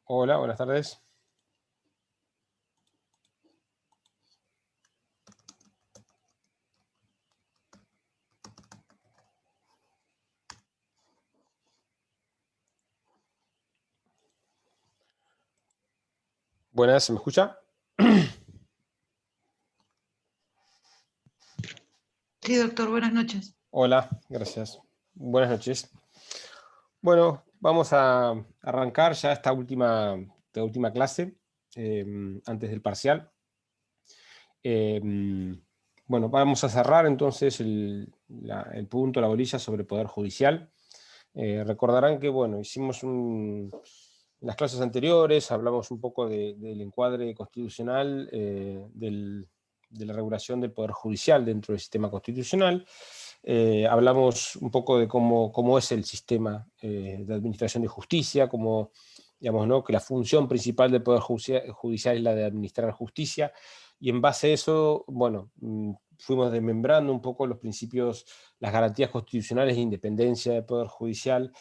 Hola, buenas tardes. Buenas, ¿se me escucha? Sí, doctor, buenas noches. Hola, gracias. Buenas noches. Bueno, vamos a arrancar ya esta última clase antes del parcial. Eh, bueno, vamos a cerrar entonces el punto, la bolilla sobre Poder Judicial. Recordarán que, bueno, en las clases anteriores hablamos un poco del encuadre constitucional de la regulación del Poder Judicial dentro del sistema constitucional. Hablamos un poco de cómo es el sistema de administración de justicia, como, digamos, ¿no?, que la función principal del Poder Judicial es la de administrar justicia, y en base a eso, bueno, fuimos desmembrando un poco los principios, las garantías constitucionales de independencia del Poder Judicial,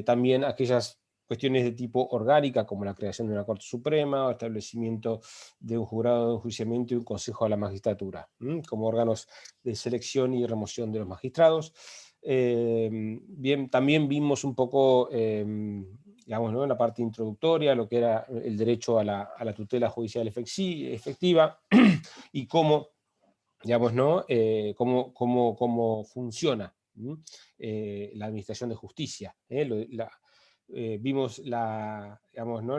también aquellas cuestiones de tipo orgánica, como la creación de una Corte Suprema o establecimiento de un jurado de enjuiciamiento y un Consejo de la Magistratura, como órganos de selección y remoción de los magistrados. Bien, también vimos un poco, digamos, ¿no?, en la parte introductoria, lo que era el derecho a la tutela judicial efectiva y cómo, digamos, ¿no?, cómo funciona la administración de justicia. Vimos digamos, ¿no?,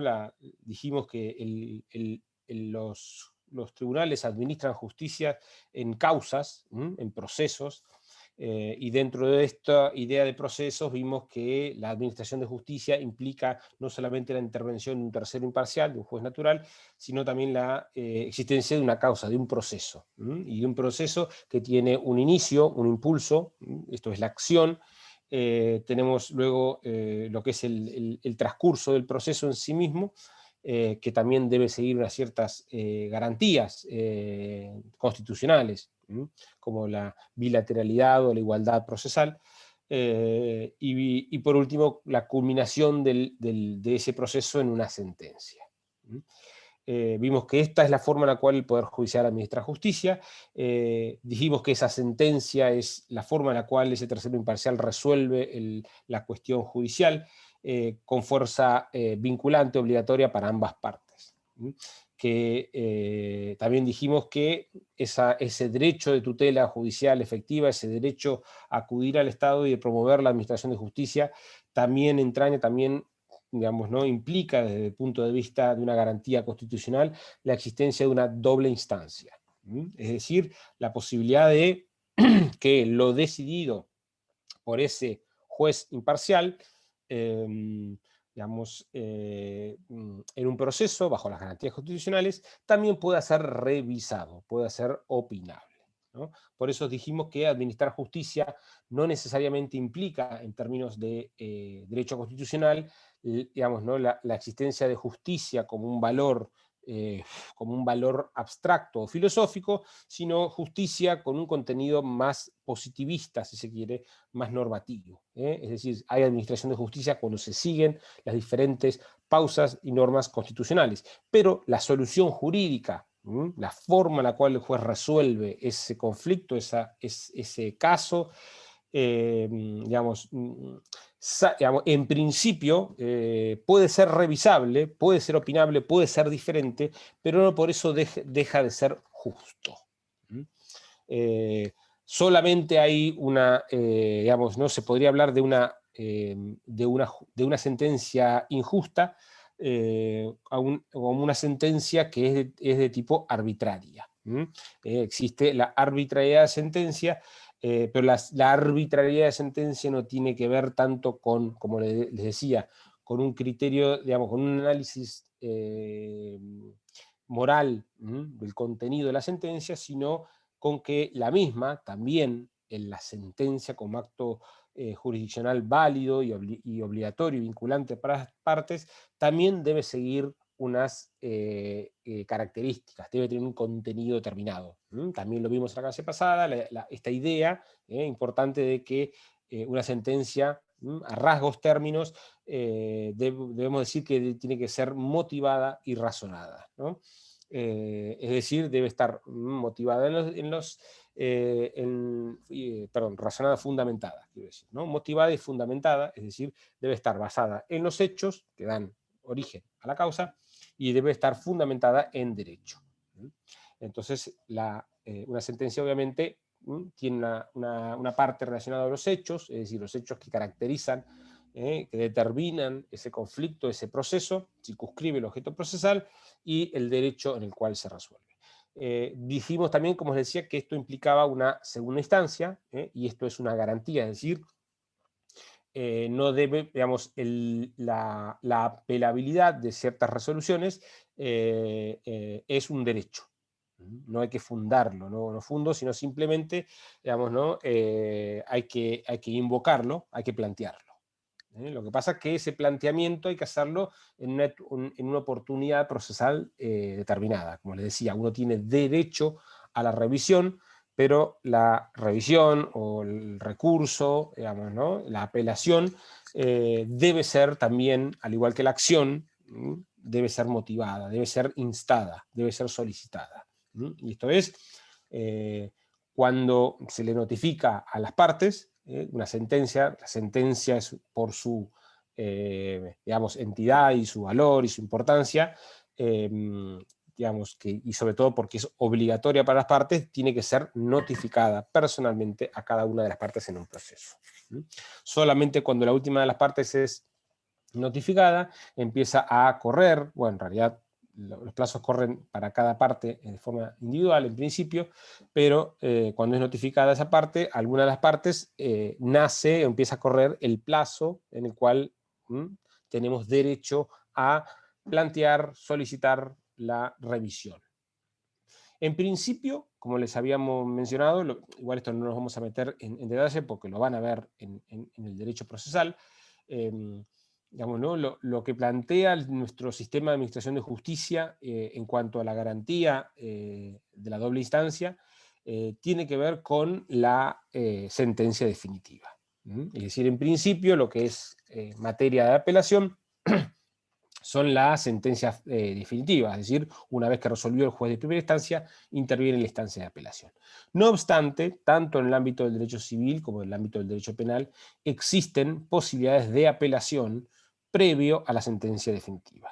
dijimos que los tribunales administran justicia en causas, en procesos, y dentro de esta idea de procesos vimos que la administración de justicia implica no solamente la intervención de un tercero imparcial, de un juez natural, sino también la existencia de una causa, de un proceso, y de un proceso que tiene un inicio, un impulso, esto es la acción. Tenemos luego lo que es el transcurso del proceso en sí mismo, que también debe seguir unas ciertas garantías constitucionales, como la bilateralidad o la igualdad procesal. Y por último, la culminación de ese proceso en una sentencia. Vimos que esta es la forma en la cual el Poder Judicial administra justicia. Dijimos que esa sentencia es la forma en la cual ese tercero imparcial resuelve la cuestión judicial con fuerza vinculante, obligatoria para ambas partes. Que también dijimos que ese derecho de tutela judicial efectiva, ese derecho a acudir al Estado y de promover la administración de justicia, también entraña, digamos, ¿no?, implica desde el punto de vista de una garantía constitucional la existencia de una doble instancia. Es decir, la posibilidad de que lo decidido por ese juez imparcial, digamos, en un proceso bajo las garantías constitucionales, también pueda ser revisado, pueda ser opinable, ¿no? Por eso dijimos que administrar justicia no necesariamente implica, en términos de derecho constitucional, digamos, ¿no?, la existencia de justicia como un valor abstracto o filosófico, sino justicia con un contenido más positivista, si se quiere, más normativo. Es decir, hay administración de justicia cuando se siguen las diferentes pausas y normas constitucionales, pero la solución jurídica, la forma en la cual el juez resuelve ese conflicto, ese caso, digamos, digamos, en principio puede ser revisable, puede ser opinable, puede ser diferente, pero no por eso deja de ser justo. Solamente hay digamos, no se podría hablar de una sentencia injusta, como una sentencia que es de tipo arbitraria. Existe la arbitrariedad de sentencia, pero la arbitrariedad de sentencia no tiene que ver tanto con, como les decía, con un criterio, digamos, con un análisis moral del contenido de la sentencia, sino con que la misma, también en la sentencia como acto jurisdiccional válido y obligatorio y vinculante para las partes, también debe seguir unas características, debe tener un contenido determinado. También lo vimos en la clase pasada, esta idea importante de que una sentencia A rasgos términos, debemos decir que tiene que ser motivada y razonada, ¿no? Es decir, debe estar motivada razonada, fundamentada, quiero decir, ¿no? Motivada y fundamentada, es decir, debe estar basada en los hechos que dan origen a la causa y debe estar fundamentada en derecho. Entonces, una sentencia obviamente tiene una parte relacionada a los hechos, es decir, los hechos que caracterizan, que determinan ese conflicto, ese proceso, circunscribe el objeto procesal y el derecho en el cual se resuelve. Dijimos también, como les decía, que esto implicaba una segunda instancia, y esto es una garantía, es decir, no debe, digamos, la apelabilidad de ciertas resoluciones es un derecho. No hay que fundarlo, no fundo, sino simplemente, digamos, ¿no? Hay que invocarlo, hay que plantearlo. Lo que pasa es que ese planteamiento hay que hacerlo en una oportunidad procesal determinada. Como les decía, uno tiene derecho a la revisión, pero la revisión o el recurso, digamos, ¿no? La apelación debe ser también, al igual que la acción, debe ser motivada, debe ser instada, debe ser solicitada. Y esto es, cuando se le notifica a las partes una sentencia, la sentencia es por su digamos, entidad y su valor y su importancia, digamos y sobre todo porque es obligatoria para las partes, tiene que ser notificada personalmente a cada una de las partes en un proceso. Solamente cuando la última de las partes es notificada, empieza a correr, bueno, en realidad los plazos corren para cada parte de forma individual en principio, pero cuando es notificada esa parte, alguna de las partes nace o empieza a correr el plazo en el cual tenemos derecho a plantear, solicitar la revisión. En principio, como les habíamos mencionado, igual esto no nos vamos a meter en detalle porque lo van a ver en el derecho procesal, digamos, ¿no? Lo que plantea nuestro sistema de administración de justicia en cuanto a la garantía de la doble instancia tiene que ver con la sentencia definitiva. Es decir, en principio, lo que es materia de apelación son las sentencias definitivas, es decir, una vez que resolvió el juez de primera instancia, interviene en la instancia de apelación. No obstante, tanto en el ámbito del derecho civil como en el ámbito del derecho penal, existen posibilidades de apelación previo a la sentencia definitiva.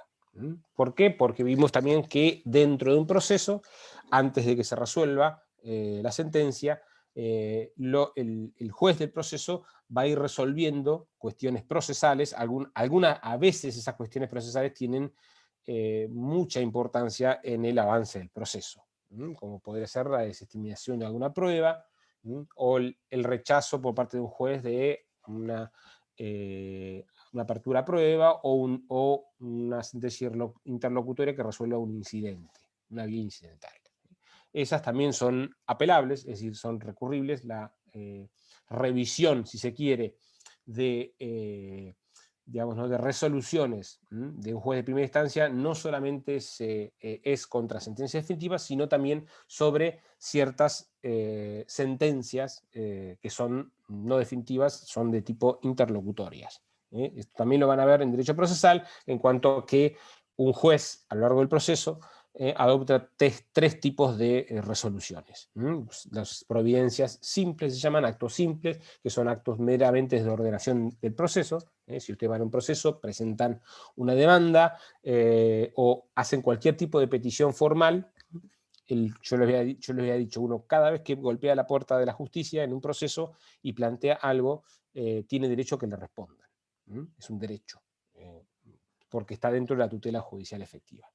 ¿Por qué? Porque vimos también que dentro de un proceso, antes de que se resuelva la sentencia, el juez del proceso va a ir resolviendo cuestiones procesales, a veces esas cuestiones procesales tienen mucha importancia en el avance del proceso, como podría ser la desestimación de alguna prueba, o el rechazo por parte de un juez de una apertura a prueba o una sentencia interlocutoria que resuelva un incidente, una vía incidental. Esas también son apelables, es decir, son recurribles. La revisión, si se quiere, digamos, ¿no? de resoluciones de un juez de primera instancia no solamente es contra sentencias definitivas, sino también sobre ciertas sentencias que son no definitivas, son de tipo interlocutorias. Esto también lo van a ver en derecho procesal, en cuanto a que un juez a lo largo del proceso adopta tres tipos de resoluciones. Las providencias simples se llaman actos simples, que son actos meramente de ordenación del proceso. Si ustedes van a un proceso, presentan una demanda o hacen cualquier tipo de petición formal. Yo les había dicho, uno cada vez que golpea la puerta de la justicia en un proceso y plantea algo, tiene derecho a que le respondan. Es un derecho, porque está dentro de la tutela judicial efectiva.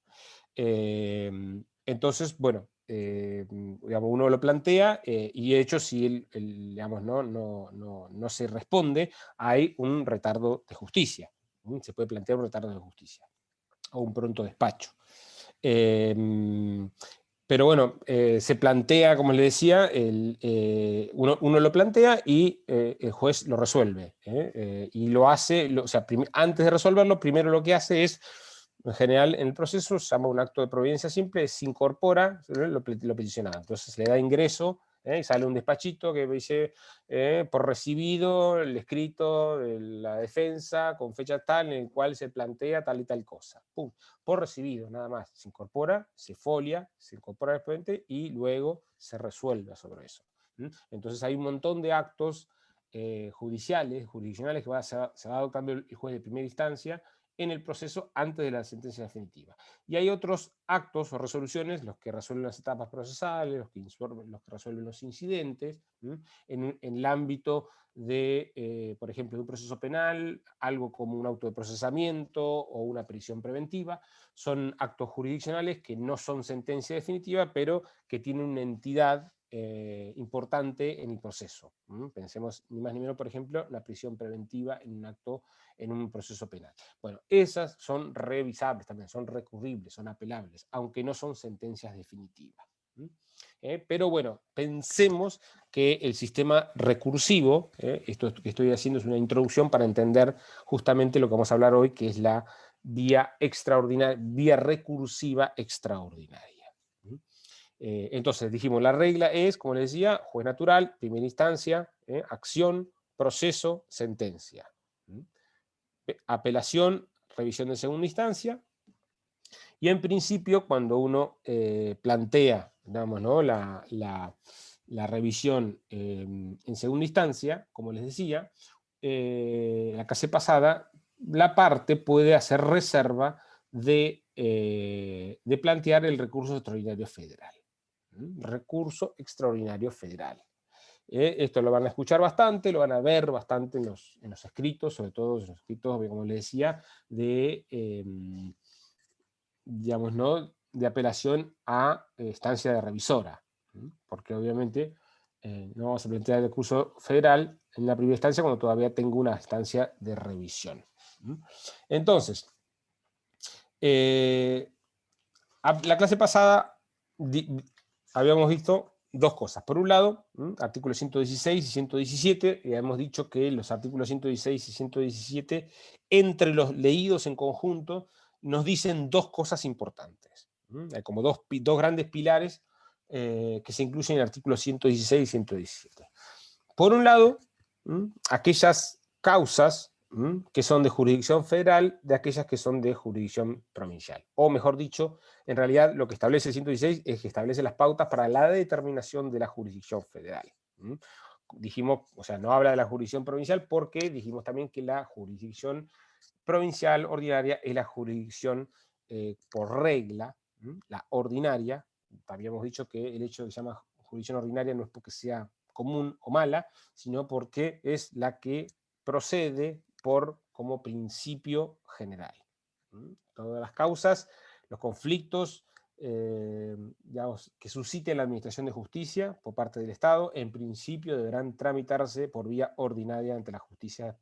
Entonces, bueno, digamos, uno lo plantea y de hecho si digamos, no se responde, hay un retardo de justicia. Se puede plantear un retardo de justicia o un pronto despacho. Pero bueno, se plantea, como les decía, uno lo plantea y el juez lo resuelve. Y lo hace, o sea, antes de resolverlo, primero lo que hace es, en general, en el proceso se llama un acto de providencia simple, se incorpora lo peticionado. Entonces le da ingreso Y sale un despachito que dice, por recibido el escrito de la defensa con fecha tal en el cual se plantea tal y tal cosa. Pum, por recibido, nada más. Se incorpora, se folia, se incorpora al expediente y luego se resuelve sobre eso. Entonces hay un montón de actos jurisdiccionales que se va adoptando el juez de primera instancia en el proceso antes de la sentencia definitiva. Y hay otros actos o resoluciones, los que resuelven las etapas procesales, los que resuelven los incidentes, en el ámbito de, por ejemplo, de un proceso penal, algo como un auto de procesamiento o una prisión preventiva. Son actos jurisdiccionales que no son sentencia definitiva, pero que tienen una entidad importante en el proceso. Pensemos ni más ni menos, por ejemplo, la prisión preventiva en un acto, en un proceso penal. Bueno, esas son revisables también, son recurribles, son apelables, aunque no son sentencias definitivas. Pero bueno, pensemos que el sistema recursivo, esto que estoy haciendo es una introducción para entender justamente lo que vamos a hablar hoy, que es la vía extraordinaria, vía recursiva extraordinaria. Entonces dijimos, la regla es, como les decía, juez natural, primera instancia, acción, proceso, sentencia. Apelación, revisión de segunda instancia. Y en principio, cuando uno plantea, digamos, ¿no? la revisión en segunda instancia, como les decía, la clase pasada, la parte puede hacer reserva de plantear el recurso extraordinario federal. Recurso extraordinario federal. Esto lo van a escuchar bastante, lo van a ver bastante en los escritos, sobre todo en los escritos, como les decía, digamos, ¿no? de apelación a estancia de revisora, porque obviamente no vamos a plantear el recurso federal en la primera instancia cuando todavía tengo una instancia de revisión. Entonces, la clase pasada habíamos visto dos cosas. Por un lado, artículos 116 y 117, y hemos dicho que los artículos 116 y 117, entre los leídos en conjunto, nos dicen dos cosas importantes. Hay como dos grandes pilares que se incluyen en el artículo 116 y 117. Por un lado, aquellas causas que son de jurisdicción federal de aquellas que son de jurisdicción provincial. O mejor dicho, en realidad lo que establece el 116 es que establece las pautas para la determinación de la jurisdicción federal. Dijimos, o sea, no habla de la jurisdicción provincial porque dijimos también que la jurisdicción provincial ordinaria es la jurisdicción por regla, la ordinaria. Habíamos dicho que el hecho de que se llama jurisdicción ordinaria no es porque sea común o mala, sino porque es la que procede como principio general. Todas las causas, los conflictos digamos, que susciten la administración de justicia por parte del Estado, en principio deberán tramitarse por vía ordinaria ante las justicias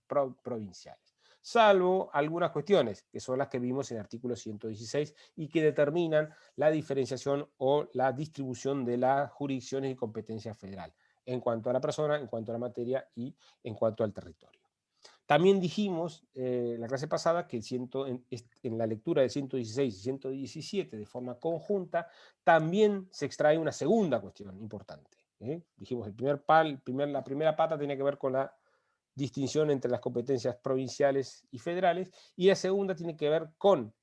provinciales, salvo algunas cuestiones, que son las que vimos en el artículo 116 y que determinan la diferenciación o la distribución de las jurisdicciones y competencia federal, en cuanto a la persona, en cuanto a la materia y en cuanto al territorio. También dijimos la clase pasada que en la lectura de 116 y 117 de forma conjunta también se extrae una segunda cuestión importante. Dijimos la primera pata tenía que ver con la distinción entre las competencias provinciales y federales, y la segunda tiene que ver con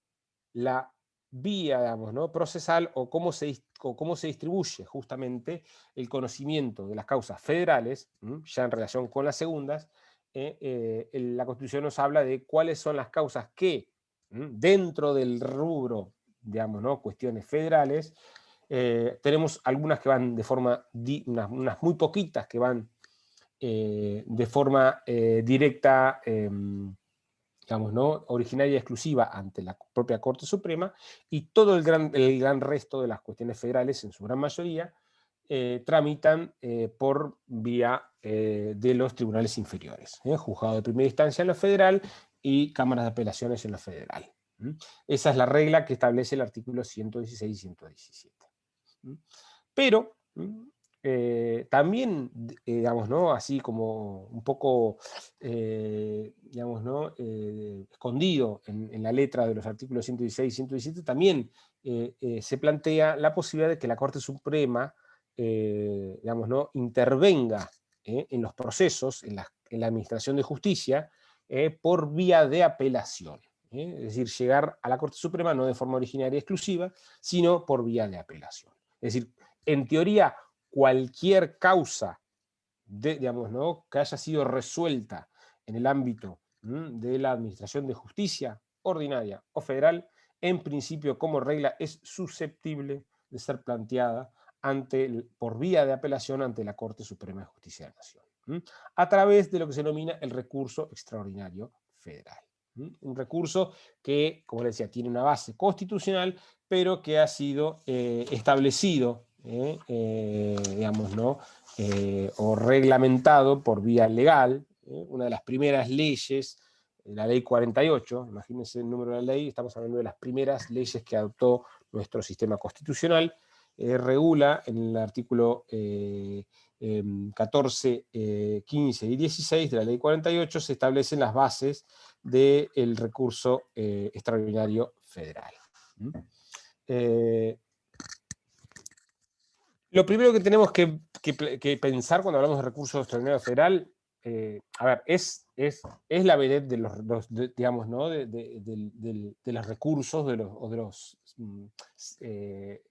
la vía, digamos, ¿no? procesal o cómo se distribuye justamente el conocimiento de las causas federales, ya en relación con las segundas. La Constitución nos habla de cuáles son las causas que, dentro del rubro, digamos, ¿no? cuestiones federales, tenemos algunas que van de forma, unas muy poquitas que van de forma directa, digamos, ¿no? originaria y exclusiva ante la propia Corte Suprema, y todo el gran resto de las cuestiones federales, en su gran mayoría, tramitan por vía de los tribunales inferiores, juzgado de primera instancia en lo federal y cámaras de apelaciones en lo federal. Esa es la regla que establece el artículo 116 y 117. Pero también, digamos, ¿no? así como un poco, digamos, ¿no? escondido en la letra de los artículos 116 y 117, también se plantea la posibilidad de que la Corte Suprema digamos, ¿no?, intervenga en los procesos, en la administración de justicia, por vía de apelación. Es decir, llegar a la Corte Suprema no de forma originaria y exclusiva, sino por vía de apelación. Es decir, en teoría, cualquier causa digamos, ¿no?, que haya sido resuelta en el ámbito de la administración de justicia ordinaria o federal, en principio, como regla, es susceptible de ser planteada por vía de apelación ante la Corte Suprema de Justicia de la Nación, a través de lo que se denomina el recurso extraordinario federal. Un recurso que, como les decía, tiene una base constitucional, pero que ha sido establecido, digamos, ¿no?, o reglamentado por vía legal. Una de las primeras leyes, la ley 48, imagínense el número de la ley, estamos hablando de las primeras leyes que adoptó nuestro sistema constitucional, regula en el artículo 14, 15 y 16 de la ley 48, se establecen las bases del recurso extraordinario federal. Lo primero que tenemos que pensar cuando hablamos de recurso extraordinario federal, a ver, es la vedette de digamos, ¿no?, de los recursos, de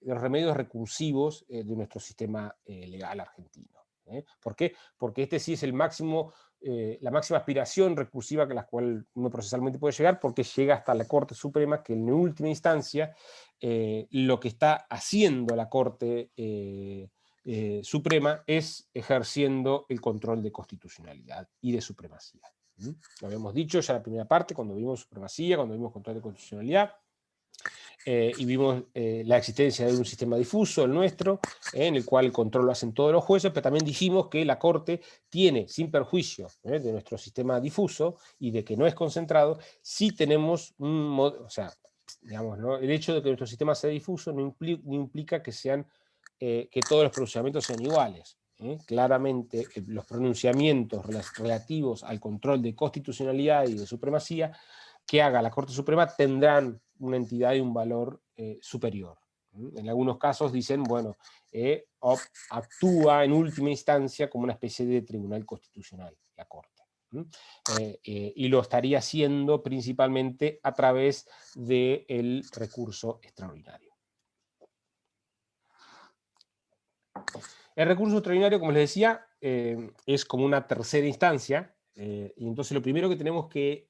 los remedios recursivos de nuestro sistema legal argentino. ¿Por qué? Porque este sí es el máximo, la máxima aspiración recursiva que la cual uno procesalmente puede llegar, porque llega hasta la Corte Suprema, que en última instancia lo que está haciendo la Corte Suprema es ejerciendo el control de constitucionalidad y de supremacía. Lo habíamos dicho ya en la primera parte, cuando vimos supremacía, cuando vimos control de constitucionalidad, y vimos la existencia de un sistema difuso, el nuestro, en el cual el control lo hacen todos los jueces, pero también dijimos que la Corte tiene, sin perjuicio de nuestro sistema difuso y de que no es concentrado, sí tenemos un modo, o sea, digamos, ¿no?, el hecho de que nuestro sistema sea difuso no implica que que todos los pronunciamientos sean iguales. Claramente los pronunciamientos relativos al control de constitucionalidad y de supremacía que haga la Corte Suprema tendrán una entidad y un valor superior. En algunos casos dicen, bueno, actúa en última instancia como una especie de tribunal constitucional, la Corte. Y lo estaría haciendo principalmente a través del recurso extraordinario. El recurso extraordinario, como les decía, es como una tercera instancia, y entonces lo primero que tenemos que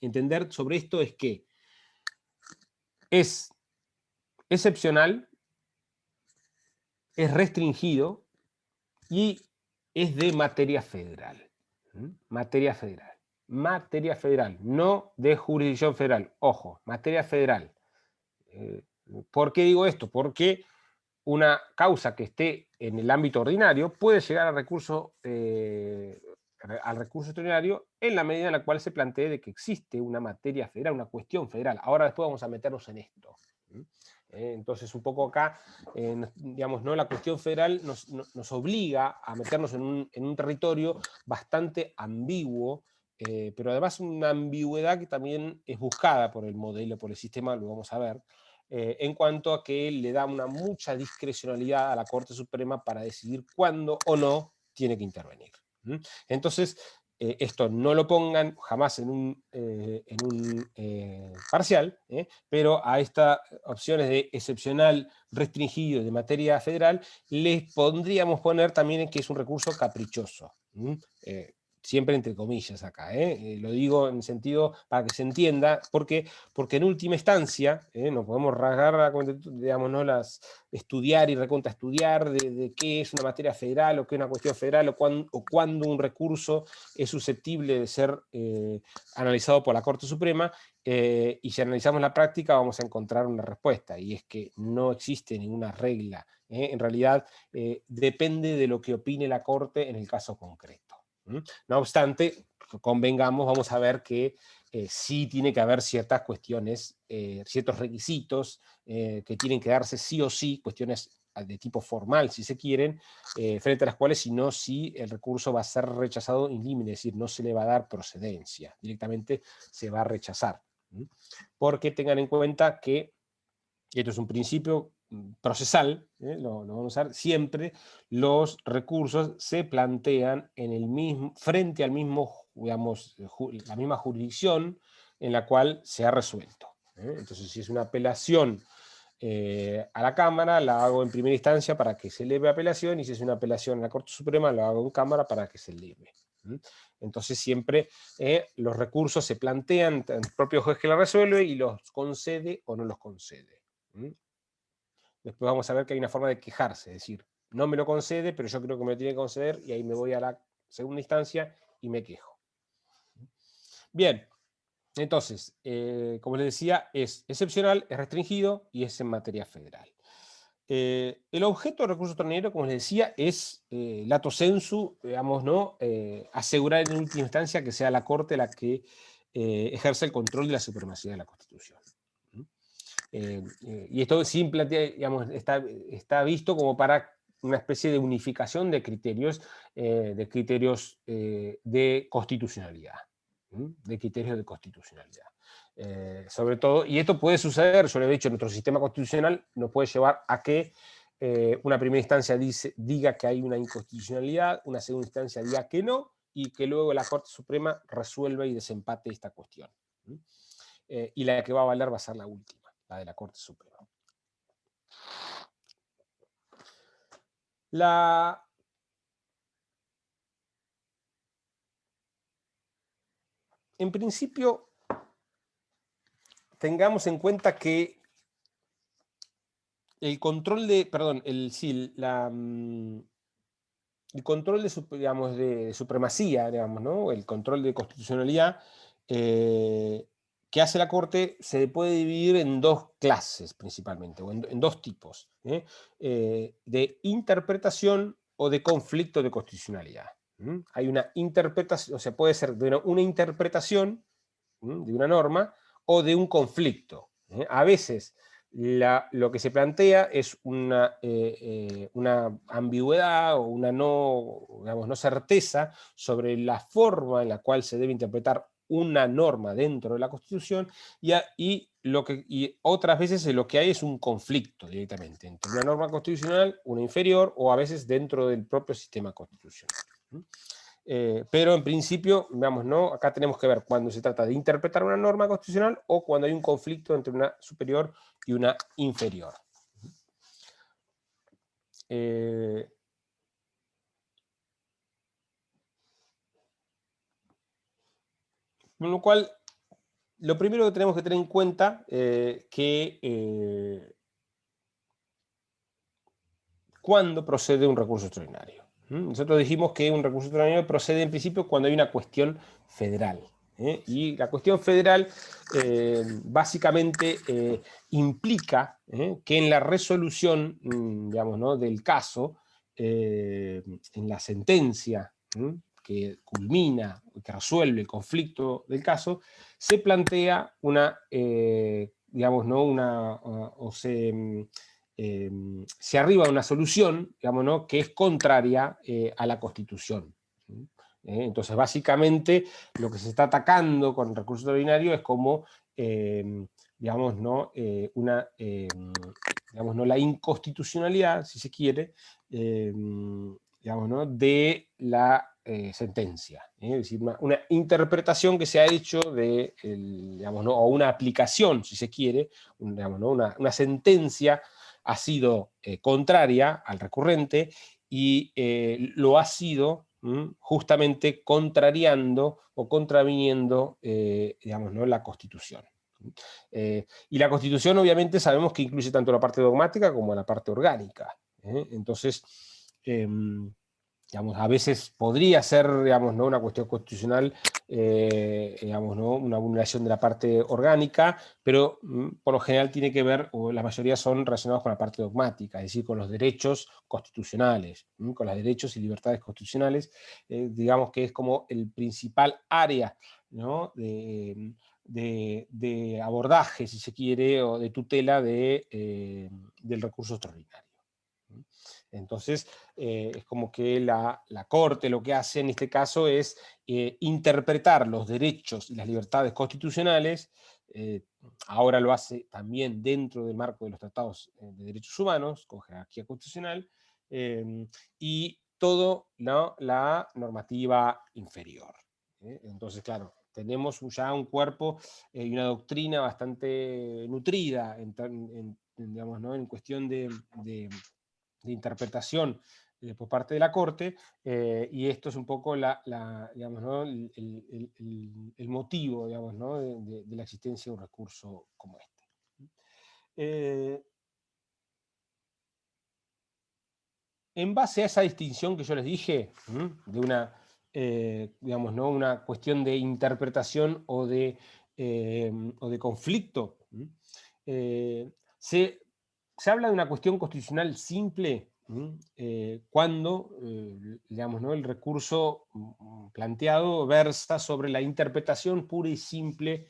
entender sobre esto es que es excepcional, es restringido y es de materia federal. Materia federal. Materia federal, no de jurisdicción federal. Ojo, materia federal. ¿Por qué digo esto? Porque una causa que esté en el ámbito ordinario puede llegar al recurso extraordinario en la medida en la cual se plantee de que existe una materia federal, una cuestión federal. Ahora después vamos a meternos en esto. Entonces, un poco acá, digamos, ¿no?, la cuestión federal nos obliga a meternos en un territorio bastante ambiguo, pero además una ambigüedad que también es buscada por el modelo, por el sistema, lo vamos a ver, en cuanto a que le da mucha discrecionalidad a la Corte Suprema para decidir cuándo o no tiene que intervenir. Entonces, esto no lo pongan jamás en un parcial, pero a estas opciones de excepcional, restringido de materia federal, les podríamos poner también que es un recurso caprichoso. Siempre entre comillas acá, lo digo en sentido para que se entienda, porque en última instancia, no podemos rasgar, digamos, ¿no?, estudiar y recontraestudiar de qué es una materia federal o qué es una cuestión federal o cuándo un recurso es susceptible de ser analizado por la Corte Suprema, y si analizamos la práctica vamos a encontrar una respuesta, y es que no existe ninguna regla. En realidad depende de lo que opine la Corte en el caso concreto. No obstante, convengamos, vamos a ver que sí tiene que haber ciertas cuestiones, ciertos requisitos que tienen que darse sí o sí, cuestiones de tipo formal, si se quieren, frente a las cuales, si no, sí, el recurso va a ser rechazado in limine, es decir, no se le va a dar procedencia, directamente se va a rechazar. Porque tengan en cuenta que, y esto es un principio procesal, lo vamos a ver, siempre los recursos se plantean en el mismo, frente al mismo, digamos, la misma jurisdicción en la cual se ha resuelto. Entonces, si es una apelación a la Cámara, la hago en primera instancia para que se eleve apelación, y si es una apelación a la Corte Suprema, la hago en Cámara para que se eleve. Entonces siempre los recursos se plantean, el propio juez que la resuelve y los concede o no los concede. Después vamos a ver que hay una forma de quejarse, es decir, no me lo concede, pero yo creo que me lo tiene que conceder, y ahí me voy a la segunda instancia y me quejo. Bien, entonces, como les decía, es excepcional, es restringido y es en materia federal. El objeto del recurso extraordinario, como les decía, es lato sensu, digamos, ¿no? Asegurar en última instancia que sea la Corte la que ejerce el control de la supremacía de la Constitución. Y esto simple, digamos, está visto como para una especie de unificación de criterios de constitucionalidad. De criterios de constitucionalidad. Sobre todo, y esto puede suceder, yo lo he dicho, nuestro sistema constitucional nos puede llevar a que una primera instancia diga que hay una inconstitucionalidad, una segunda instancia diga que no, y que luego la Corte Suprema resuelva y desempate esta cuestión. Y la que va a valer va a ser la última, la de la Corte Suprema. En principio, tengamos en cuenta que el control de, perdón, el control de supremacía, digamos, ¿no? El control de constitucionalidad que hace la Corte se puede dividir en dos clases principalmente, o en dos tipos, de interpretación o de conflicto de constitucionalidad. Hay una interpretación, o sea, puede ser de una interpretación de una norma o de un conflicto. A veces lo que se plantea es una ambigüedad o una no certeza sobre la forma en la cual se debe interpretar una norma dentro de la Constitución, y otras veces lo que hay es un conflicto directamente entre una norma constitucional, una inferior, o a veces dentro del propio sistema constitucional. Pero en principio, digamos, ¿no? Acá tenemos que ver cuando se trata de interpretar una norma constitucional o cuando hay un conflicto entre una superior y una inferior. Con lo cual, lo primero que tenemos que tener en cuenta que cuando procede un recurso extraordinario. Nosotros dijimos que un recurso extraordinario procede en principio cuando hay una cuestión federal. Y la cuestión federal básicamente implica que en la resolución, digamos, ¿no? del caso, en la sentencia que culmina, que resuelve el conflicto del caso, se plantea una, digamos, ¿no? Se arriba a una solución, digamos, ¿no? que es contraria a la Constitución. Entonces, básicamente, lo que se está atacando con el recurso extraordinario es como, digamos, ¿no? Digamos, ¿no? la inconstitucionalidad, si se quiere, digamos, ¿no? de la sentencia. Es decir, una interpretación que se ha hecho digamos, ¿no? o una aplicación, si se quiere, digamos, ¿no? una sentencia ha sido contraria al recurrente y lo ha sido justamente contrariando o contraviniendo, digamos, ¿no? la Constitución. Y la Constitución obviamente sabemos que incluye tanto la parte dogmática como la parte orgánica. Entonces, digamos, a veces podría ser, digamos, ¿no? una cuestión constitucional, digamos, ¿no? una vulneración de la parte orgánica, pero por lo general tiene que ver, o la mayoría son relacionados con la parte dogmática, es decir, con los derechos constitucionales, con los derechos y libertades constitucionales, digamos que es como el principal área, ¿no? de abordaje, si se quiere, o de tutela del recurso extraordinario. Entonces, es como que la Corte lo que hace en este caso es interpretar los derechos y las libertades constitucionales ahora lo hace también dentro del marco de los tratados de derechos humanos, con jerarquía constitucional, y todo, ¿no?, la normativa inferior. Entonces, claro, tenemos ya un cuerpo y una doctrina bastante nutrida digamos, ¿no?, en cuestión de interpretación por parte de la Corte, y esto es un poco digamos, ¿no?, el motivo, digamos, ¿no?, de la existencia de un recurso como este. En base a esa distinción que yo les dije, de una, digamos, ¿no?, una cuestión de interpretación o de conflicto, se habla de una cuestión constitucional simple cuando, digamos, ¿no?, el recurso planteado versa sobre la interpretación pura y simple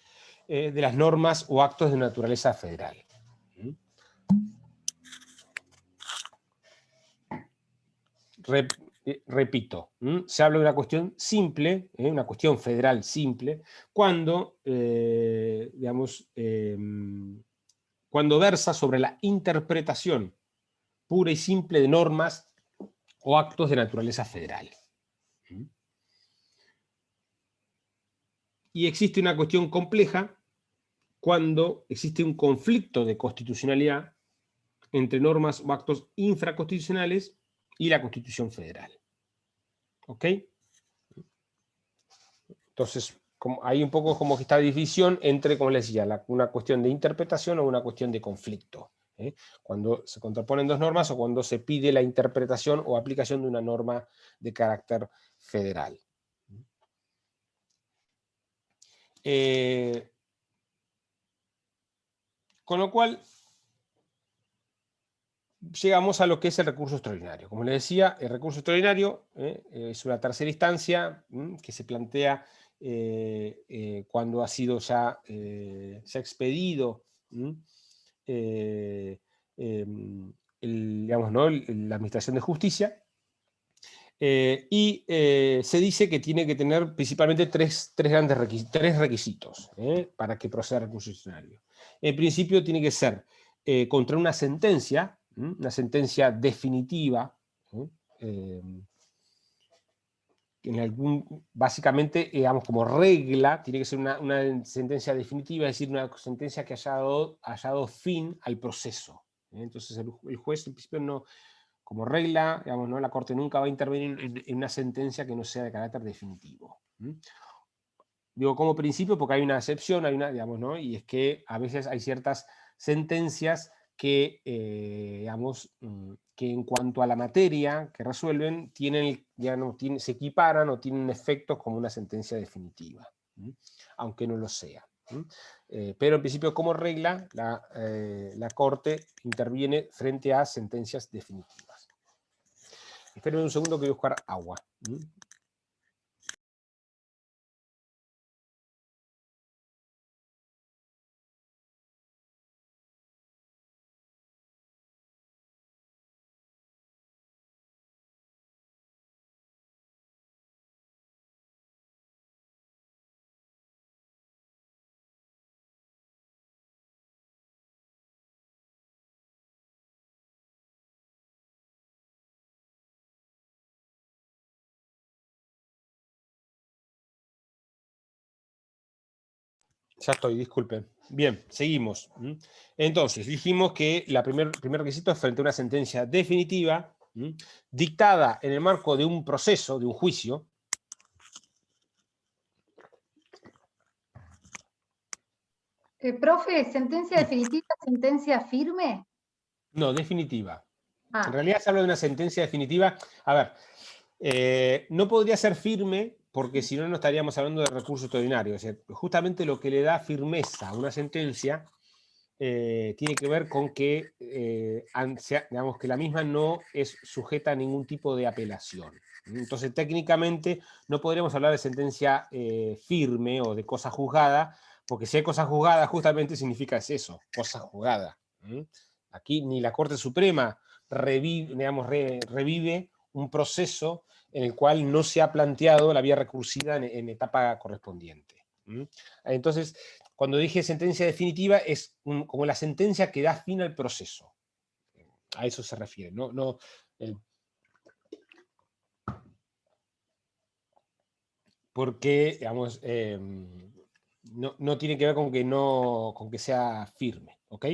de las normas o actos de naturaleza federal. Repito, se habla de una cuestión simple, una cuestión federal simple, cuando, digamos, cuando versa sobre la interpretación pura y simple de normas o actos de naturaleza federal. Y existe una cuestión compleja cuando existe un conflicto de constitucionalidad entre normas o actos infraconstitucionales y la Constitución Federal. ¿Ok? Entonces, hay un poco como que esta división entre, como les decía, una cuestión de interpretación o una cuestión de conflicto. Cuando se contraponen dos normas o cuando se pide la interpretación o aplicación de una norma de carácter federal. Con lo cual, llegamos a lo que es el recurso extraordinario. Como les decía, el recurso extraordinario es una tercera instancia que se plantea cuando ha sido ya se ha expedido digamos, ¿no?, la Administración de Justicia, y se dice que tiene que tener principalmente tres requisitos para que proceda el recurso extraordinario. En principio tiene que ser contra una sentencia definitiva, básicamente, digamos, como regla, tiene que ser una sentencia definitiva, es decir, una sentencia que haya dado fin al proceso. Entonces el juez, en principio, no, como regla, digamos, ¿no?, la Corte nunca va a intervenir en una sentencia que no sea de carácter definitivo. Digo como principio porque hay una excepción, digamos, ¿no?, y es que a veces hay ciertas sentencias que, digamos, que en cuanto a la materia que resuelven, se equiparan o tienen efectos como una sentencia definitiva, aunque no lo sea. Pero en principio, como regla, la Corte interviene frente a sentencias definitivas. Espérenme un segundo que voy a buscar agua. Ya estoy, disculpen. Bien, seguimos. Entonces, dijimos que el primer requisito es frente a una sentencia definitiva, dictada en el marco de un proceso, de un juicio. Profe, ¿sentencia definitiva, sentencia firme? No, definitiva. En realidad se habla de una sentencia definitiva. A ver, no podría ser firme porque si no, no estaríamos hablando de recurso extraordinario. O sea, justamente lo que le da firmeza a una sentencia tiene que ver con que, digamos, que la misma no es sujeta a ningún tipo de apelación. Entonces, técnicamente, no podríamos hablar de sentencia firme o de cosa juzgada, porque si hay cosa juzgada, justamente significa eso, cosa juzgada. Aquí ni la Corte Suprema revive un proceso en el cual no se ha planteado la vía recursiva en etapa correspondiente. Entonces, cuando dije sentencia definitiva, es como la sentencia que da fin al proceso. A eso se refiere, ¿no? Porque, digamos, no tiene que ver con que sea firme, ¿ok?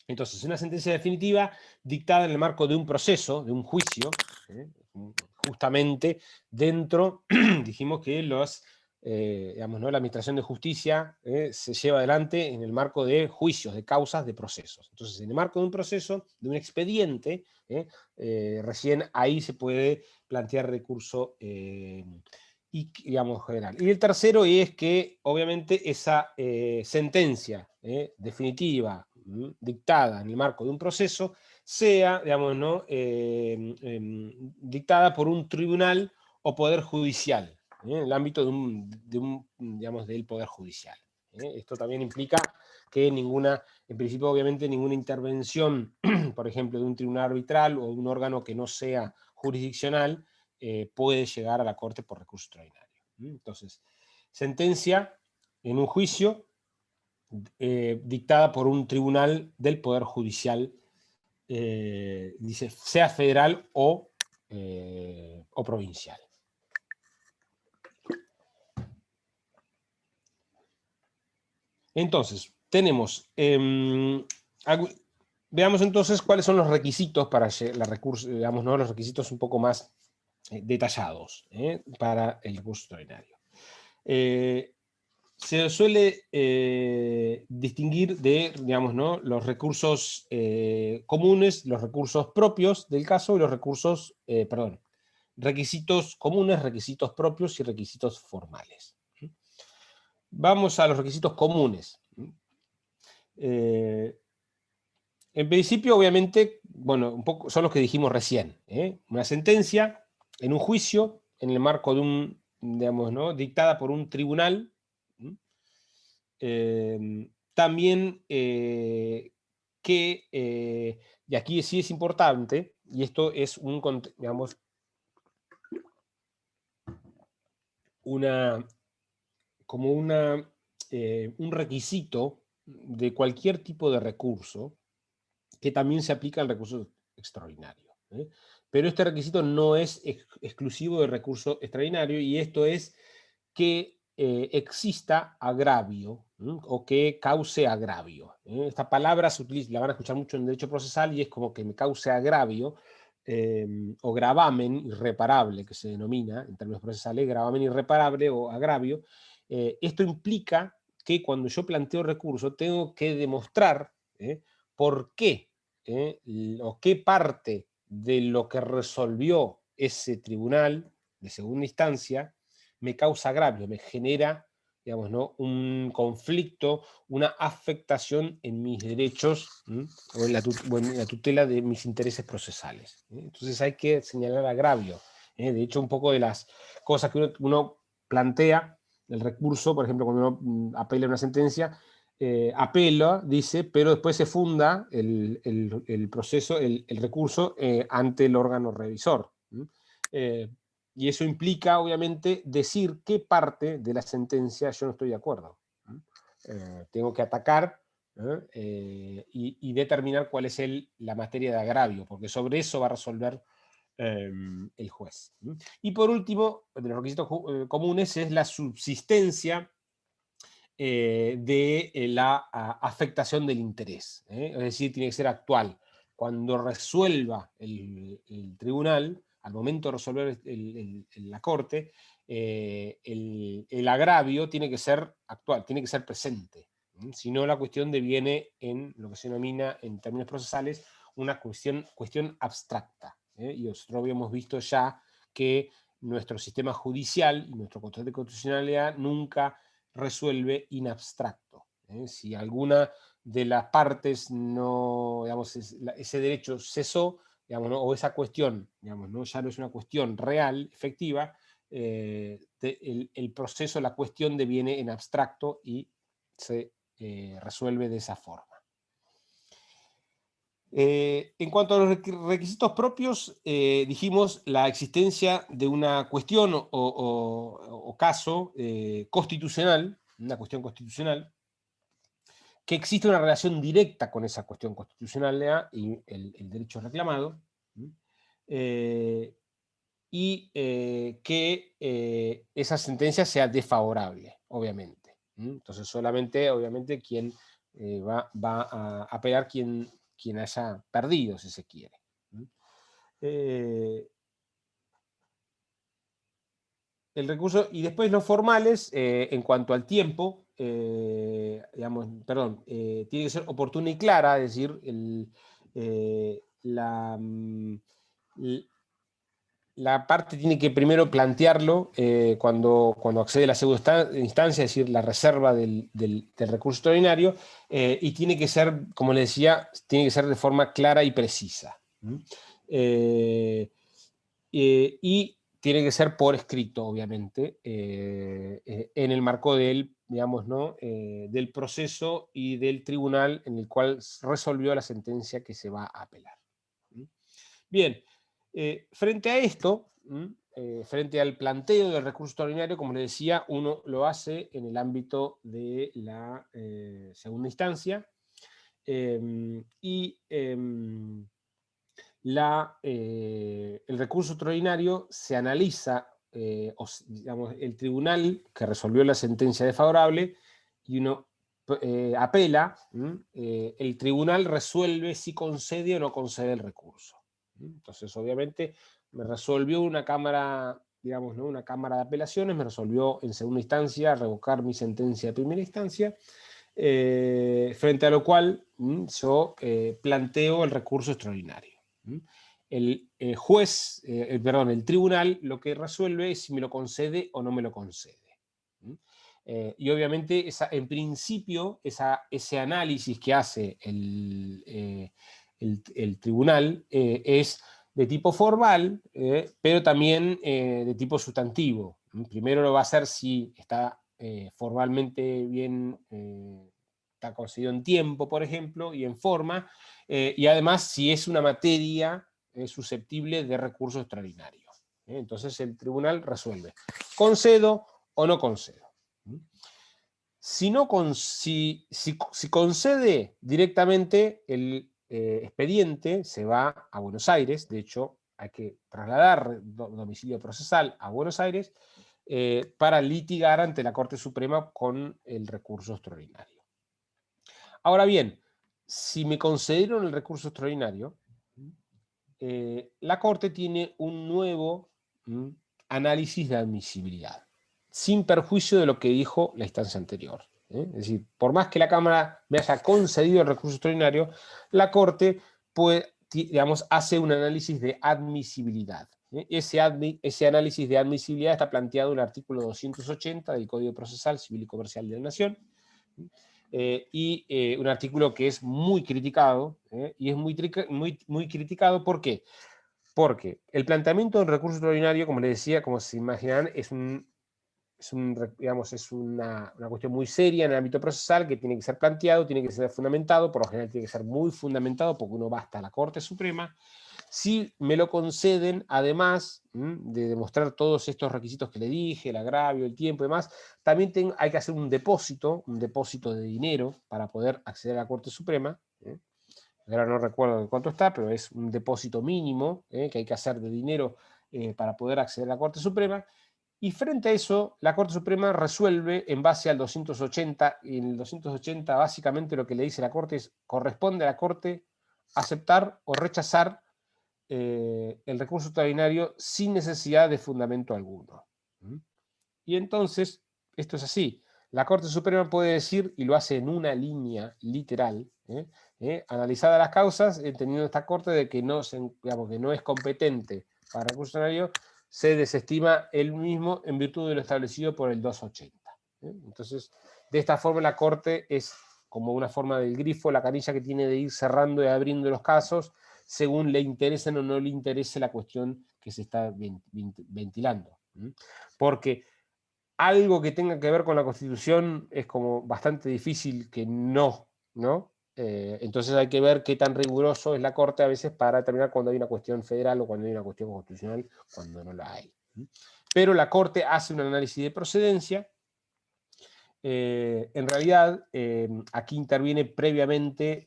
Entonces, una sentencia definitiva dictada en el marco de un proceso, de un juicio, justamente dentro, dijimos que digamos, ¿no? La administración de justicia se lleva adelante en el marco de juicios, de causas, de procesos. Entonces, en el marco de un proceso, de un expediente, recién ahí se puede plantear recurso y, digamos, general. Y el tercero es que, obviamente, esa sentencia definitiva, dictada en el marco de un proceso, sea, digamos, ¿no? Dictada por un tribunal o poder judicial, en el ámbito digamos, del poder judicial. Esto también implica que en principio, obviamente, ninguna intervención, por ejemplo, de un tribunal arbitral o de un órgano que no sea jurisdiccional, puede llegar a la Corte por recurso extraordinario. Entonces, sentencia en un juicio dictada por un tribunal del Poder Judicial, dice, sea federal o provincial. Entonces, tenemos... veamos entonces cuáles son los requisitos para la recurso, digamos, ¿no? Los requisitos un poco más detallados para el recurso extraordinario. Se suele distinguir de, digamos, ¿no? Los recursos comunes, los recursos propios del caso y los recursos, requisitos comunes, requisitos propios y requisitos formales. Vamos a los requisitos comunes. En principio, obviamente, bueno, un poco son los que dijimos recién. Una sentencia en un juicio, en el marco de digamos, ¿no? Dictada por un tribunal. También y aquí sí es importante, y esto es digamos, un requisito de cualquier tipo de recurso que también se aplica al recurso extraordinario. Pero este requisito no es exclusivo del recurso extraordinario, y esto es que exista agravio o que cause agravio. Esta palabra se utiliza, la van a escuchar mucho en derecho procesal, y es como que me cause agravio o gravamen irreparable, que se denomina en términos procesales, gravamen irreparable o agravio. Esto implica que cuando yo planteo recurso tengo que demostrar por qué o qué parte de lo que resolvió ese tribunal de segunda instancia me causa agravio, me genera, digamos, ¿no? Un conflicto, una afectación en mis derechos o en la tutela de mis intereses procesales. Entonces hay que señalar agravio. De hecho, un poco de las cosas que uno plantea, el recurso, por ejemplo, cuando uno apela a una sentencia, apela, dice, pero después se funda el proceso, el recurso ante el órgano revisor. Y eso implica, obviamente, decir qué parte de la sentencia yo no estoy de acuerdo. Tengo que atacar y determinar cuál es la materia de agravio, porque sobre eso va a resolver el juez. Y por último, de los requisitos comunes es la subsistencia de la afectación del interés. Es decir, tiene que ser actual. Cuando resuelva el tribunal, al momento de resolver la corte, el agravio tiene que ser actual, tiene que ser presente. Si no, la cuestión deviene en lo que se denomina en términos procesales una cuestión abstracta. Y nosotros habíamos visto ya que nuestro sistema judicial y nuestro control de constitucionalidad nunca resuelve in abstracto. Si alguna de las partes no, digamos, ese derecho cesó, digamos, ¿no? O esa cuestión, digamos, ¿no? Ya no es una cuestión real, efectiva, el proceso, la cuestión deviene en abstracto y se resuelve de esa forma. En cuanto a los requisitos propios, dijimos la existencia de una cuestión o caso constitucional, una cuestión constitucional, que existe una relación directa con esa cuestión constitucional y el derecho reclamado, y que esa sentencia sea desfavorable, obviamente. Entonces solamente, obviamente, quien va a apelar quien haya perdido, si se quiere. El recurso, y después los formales, en cuanto al tiempo, digamos, perdón, tiene que ser oportuna y clara, es decir, la parte tiene que primero plantearlo cuando accede a la segunda instancia, es decir, la reserva del recurso extraordinario, y tiene que ser, como le decía, tiene que ser de forma clara y precisa. Y tiene que ser por escrito, obviamente, en el marco del, digamos, ¿no? Del proceso y del tribunal en el cual resolvió la sentencia que se va a apelar. Bien, frente a esto, frente al planteo del recurso extraordinario, como les decía, uno lo hace en el ámbito de la segunda instancia, y el recurso extraordinario se analiza, digamos, el tribunal que resolvió la sentencia desfavorable, y uno apela, el tribunal resuelve si concede o no concede el recurso. Entonces, obviamente, me resolvió una cámara, digamos, ¿no? Una cámara de apelaciones, me resolvió en segunda instancia revocar mi sentencia de primera instancia, frente a lo cual yo planteo el recurso extraordinario. El juez, perdón, el tribunal lo que resuelve es si me lo concede o no me lo concede. Y obviamente, en principio, ese análisis que hace el tribunal es de tipo formal, pero también de tipo sustantivo. Primero lo va a hacer si está formalmente bien, está concedido en tiempo, por ejemplo, y en forma, y además si es una materia susceptible de recurso extraordinario. Entonces el tribunal resuelve, ¿concedo o no concedo? Si concede directamente, el expediente se va a Buenos Aires. De hecho, hay que trasladar domicilio procesal a Buenos Aires para litigar ante la Corte Suprema con el recurso extraordinario. Ahora bien, si me concedieron el recurso extraordinario, la Corte tiene un nuevo análisis de admisibilidad, sin perjuicio de lo que dijo la instancia anterior. Es decir, por más que la Cámara me haya concedido el recurso extraordinario, la Corte digamos, hace un análisis de admisibilidad. Ese análisis de admisibilidad está planteado en el artículo 280 del Código Procesal Civil y Comercial de la Nación, y un artículo que es muy criticado, y es muy criticado. ¿Por qué? Porque el planteamiento del recurso extraordinario, como les decía, como se imaginarán, es una cuestión muy seria en el ámbito procesal, que tiene que ser planteado, tiene que ser fundamentado, por lo general tiene que ser muy fundamentado, porque uno va hasta la Corte Suprema. Si me lo conceden, además de demostrar todos estos requisitos que le dije, el agravio, el tiempo y demás, también hay que hacer un depósito de dinero para poder acceder a la Corte Suprema. Ahora no recuerdo cuánto está, pero es un depósito mínimo que hay que hacer de dinero para poder acceder a la Corte Suprema. Y frente a eso, la Corte Suprema resuelve en base al 280, y en el 280 básicamente lo que le dice la Corte es: corresponde a la Corte aceptar o rechazar el recurso extraordinario sin necesidad de fundamento alguno. Y entonces, esto es así. La Corte Suprema puede decir, y lo hace en una línea literal, analizada las causas, entendiendo esta Corte de que digamos, que no es competente para recurso extraordinario, se desestima él mismo en virtud de lo establecido por el 280. Entonces, de esta forma la Corte es como una forma del grifo, la canilla que tiene de ir cerrando y abriendo los casos según le interesen o no le interese la cuestión que se está ventilando. Porque algo que tenga que ver con la Constitución es como bastante difícil que no, ¿no? Entonces hay que ver qué tan riguroso es la Corte a veces para determinar cuando hay una cuestión federal o cuando hay una cuestión constitucional, cuando no la hay. Pero la Corte hace un análisis de procedencia En realidad, aquí interviene previamente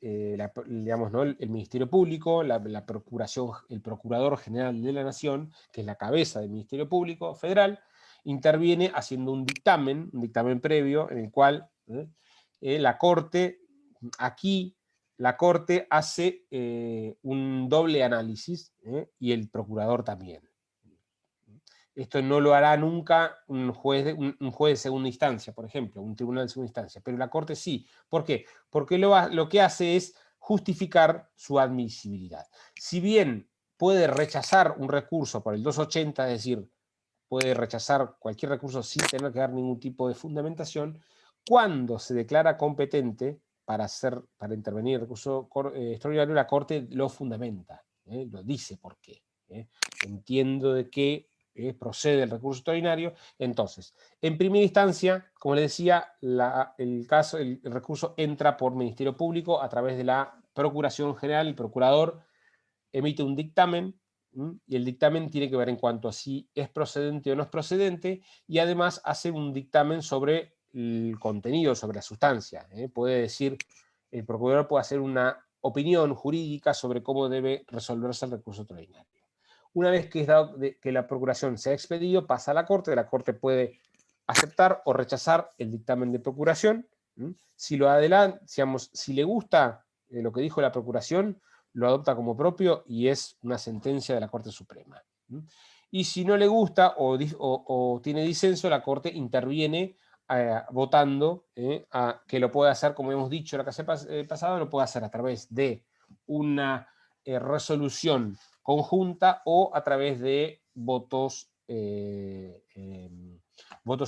digamos, ¿no? el Ministerio Público, la Procuración, el Procurador General de la Nación, que es la cabeza del Ministerio Público Federal, interviene haciendo un dictamen previo, en el cual la Corte, aquí la Corte hace un doble análisis, y el Procurador también. Esto no lo hará nunca un juez de segunda instancia, por ejemplo, un tribunal de segunda instancia, pero la Corte sí. ¿Por qué? Porque lo que hace es justificar su admisibilidad. Si bien puede rechazar un recurso por el 280, es decir, puede rechazar cualquier recurso sin tener que dar ningún tipo de fundamentación, cuando se declara competente para intervenir en el recurso extraordinario, la Corte lo fundamenta, lo dice por qué. Entiendo de qué procede el recurso extraordinario. Entonces, en primera instancia, como les decía, el recurso entra por Ministerio Público a través de la Procuración General. El procurador emite un dictamen, y el dictamen tiene que ver en cuanto a si es procedente o no es procedente, y además hace un dictamen sobre el contenido, sobre la sustancia. Puede decir, el procurador puede hacer una opinión jurídica sobre cómo debe resolverse el recurso extraordinario. Una vez que, que la procuración se ha expedido, pasa a la Corte puede aceptar o rechazar el dictamen de procuración. Si lo adelanta, digamos, si le gusta lo que dijo la procuración, lo adopta como propio y es una sentencia de la Corte Suprema. Y si no le gusta o tiene disenso, la Corte interviene votando que lo puede hacer, como hemos dicho la clase pasada, lo puede hacer a través de una resolución conjunta o a través de votos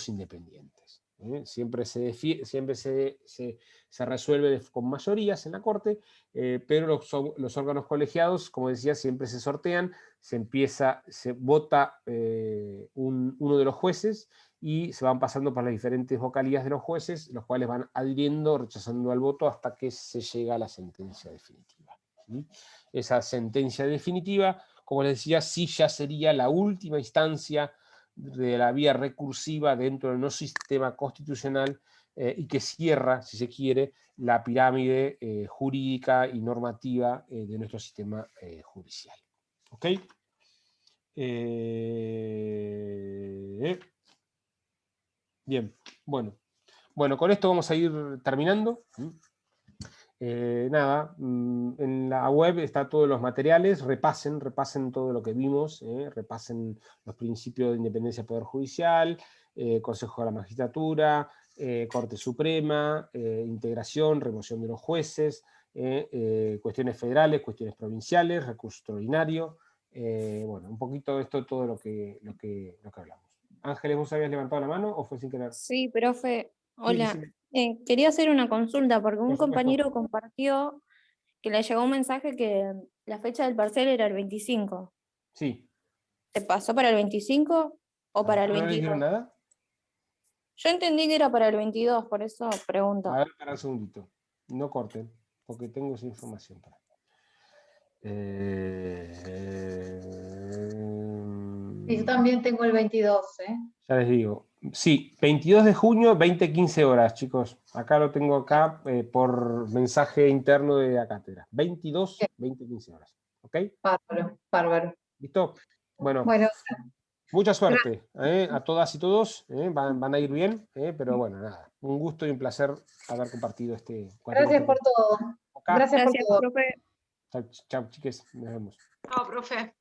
independientes. Siempre se resuelve con mayorías en la Corte, pero los órganos colegiados, como decía, siempre se sortean, se vota uno de los jueces y se van pasando por las diferentes vocalías de los jueces, los cuales van adhiriendo, rechazando al voto hasta que se llega a la sentencia definitiva. Esa sentencia definitiva, como les decía, sí ya sería la última instancia de la vía recursiva dentro del no sistema constitucional, y que cierra, si se quiere, la pirámide jurídica y normativa de nuestro sistema judicial. ¿Ok? Bien, bueno, con esto vamos a ir terminando. Nada, en la web está todos los materiales, repasen todo lo que vimos, repasen los principios de independencia del Poder Judicial, Consejo de la Magistratura, Corte Suprema, integración, remoción de los jueces, cuestiones federales, cuestiones provinciales, recurso extraordinario, bueno, un poquito de esto, todo lo que hablamos. Ángeles, ¿vos habías levantado la mano o fue sin querer? Sí, profe, Sí, hola. decime. Quería hacer una consulta porque un Por supuesto. compañero compartió que le llegó un mensaje que la fecha del parcial era el 25. Sí. ¿Se pasó para el 25 o para el ¿No le 22? dijeron nada? Yo entendí que era para el 22, por eso pregunto. A ver, para un segundito. No corten, porque tengo esa información. Y yo también tengo el 22, ¿eh? Ya les digo. Sí, 22 de junio, 20:15 horas, chicos. Acá lo tengo acá por mensaje interno de la cátedra. 22, 20:15 horas. ¿Ok? Bárbaro, bárbaro. ¿Listo? Bueno, Bueno, mucha suerte a todas y todos. Van a ir bien, pero bueno, nada. Un gusto y un placer haber compartido este gracias por todo. Acá. Gracias por Gracias, todo. profe. Chao, chiques. Nos vemos. No, profe.